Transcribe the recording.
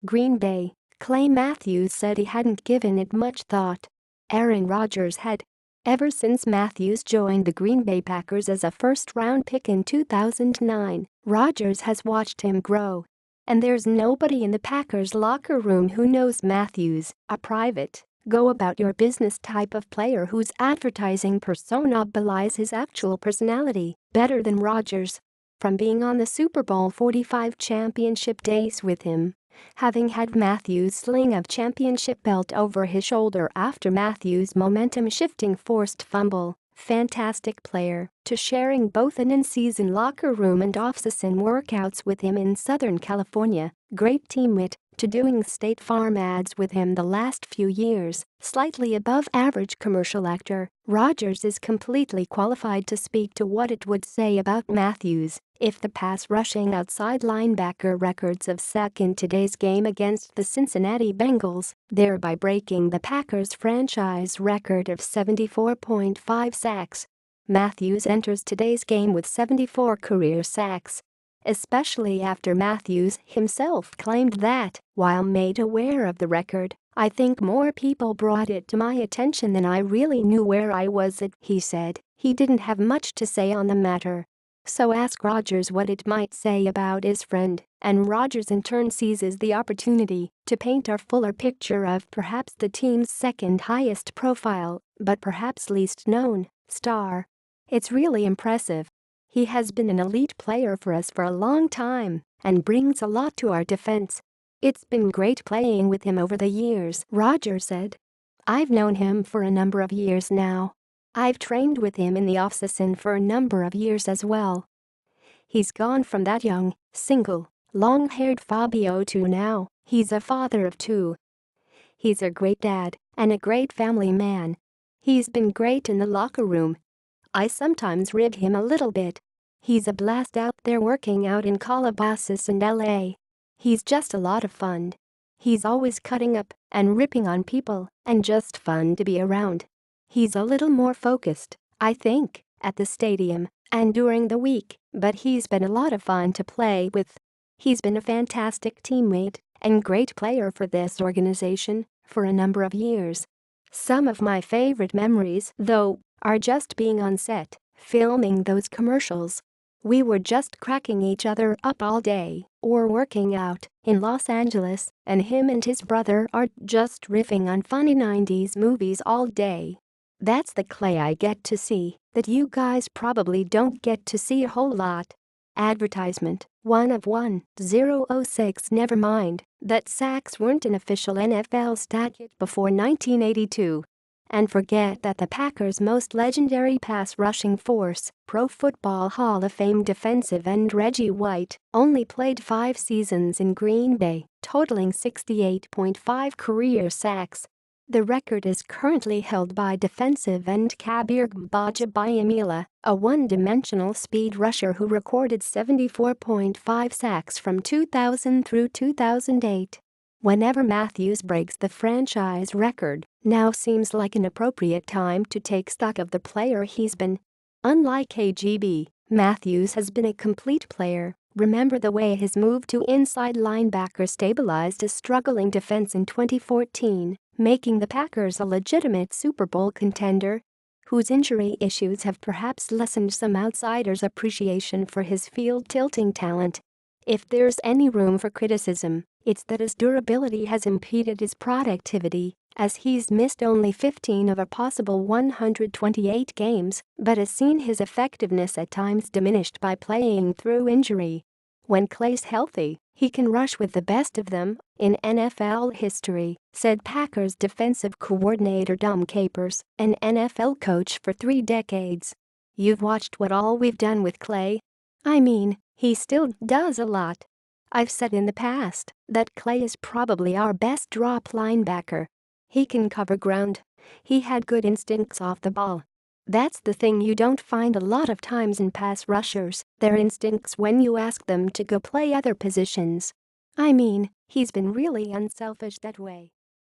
Green Bay, Clay Matthews said he hadn't given it much thought. Aaron Rodgers had. Ever since Matthews joined the Green Bay Packers as a first-round pick in 2009, Rodgers has watched him grow. And there's nobody in the Packers locker room who knows Matthews, a private, go-about-your-business type of player whose advertising persona belies his actual personality better than Rodgers. From being on the Super Bowl XLV championship dais with him, having had Matthews' sling of championship belt over his shoulder after Matthews' momentum-shifting forced fumble, fantastic player, to sharing both an in-season locker room and off-season workouts with him in Southern California, great teammate, to doing State Farm ads with him the last few years, slightly above average commercial actor, Rodgers is completely qualified to speak to what it would say about Matthews if the pass-rushing outside linebacker records of sack in today's game against the Cincinnati Bengals, thereby breaking the Packers' franchise record of 74.5 sacks. Matthews enters today's game with 74 career sacks. Especially after Matthews himself claimed that, while made aware of the record, "I think more people brought it to my attention than I really knew where I was at," he said. He didn't have much to say on the matter. So ask Rodgers what it might say about his friend, and Rodgers in turn seizes the opportunity to paint a fuller picture of perhaps the team's second highest profile, but perhaps least known, star. "It's really impressive. He has been an elite player for us for a long time and brings a lot to our defense. It's been great playing with him over the years," Rodgers said. "I've known him for a number of years now. I've trained with him in the offseason for a number of years as well. He's gone from that young, single, long-haired Fabio to now, he's a father of two. He's a great dad and a great family man. He's been great in the locker room. I sometimes rib him a little bit. He's a blast out there working out in Calabasas and LA. He's just a lot of fun. He's always cutting up and ripping on people and just fun to be around. He's a little more focused, I think, at the stadium and during the week, but he's been a lot of fun to play with. He's been a fantastic teammate and great player for this organization for a number of years. Some of my favorite memories, though, are just being on set, filming those commercials. We were just cracking each other up all day or working out in Los Angeles, and him and his brother are just riffing on funny 90s movies all day. That's the Clay I get to see that you guys probably don't get to see a whole lot." Advertisement, 1 of 1,006. Never mind that sacks weren't an official NFL stat yet before 1982. And forget that the Packers' most legendary pass-rushing force, Pro Football Hall of Fame defensive end Reggie White, only played 5 seasons in Green Bay, totaling 68.5 career sacks. The record is currently held by defensive end Kabir Gbaja-Biamila, a one-dimensional speed rusher who recorded 74.5 sacks from 2000 through 2008. Whenever Matthews breaks the franchise record, now seems like an appropriate time to take stock of the player he's been. Unlike KGB, Matthews has been a complete player. Remember the way his move to inside linebacker stabilized a struggling defense in 2014, making the Packers a legitimate Super Bowl contender? Whose injury issues have perhaps lessened some outsiders' appreciation for his field-tilting talent. If there's any room for criticism, it's that his durability has impeded his productivity, as he's missed only 15 of a possible 128 games, but has seen his effectiveness at times diminished by playing through injury. When Clay's healthy, he can rush with the best of them in NFL history, said Packers defensive coordinator Dom Capers, an NFL coach for 3 decades. "You've watched what all we've done with Clay. I mean, he still does a lot. I've said in the past that Clay is probably our best drop linebacker. He can cover ground. He had good instincts off the ball. That's the thing you don't find a lot of times in pass rushers, their instincts when you ask them to go play other positions. I mean, he's been really unselfish that way."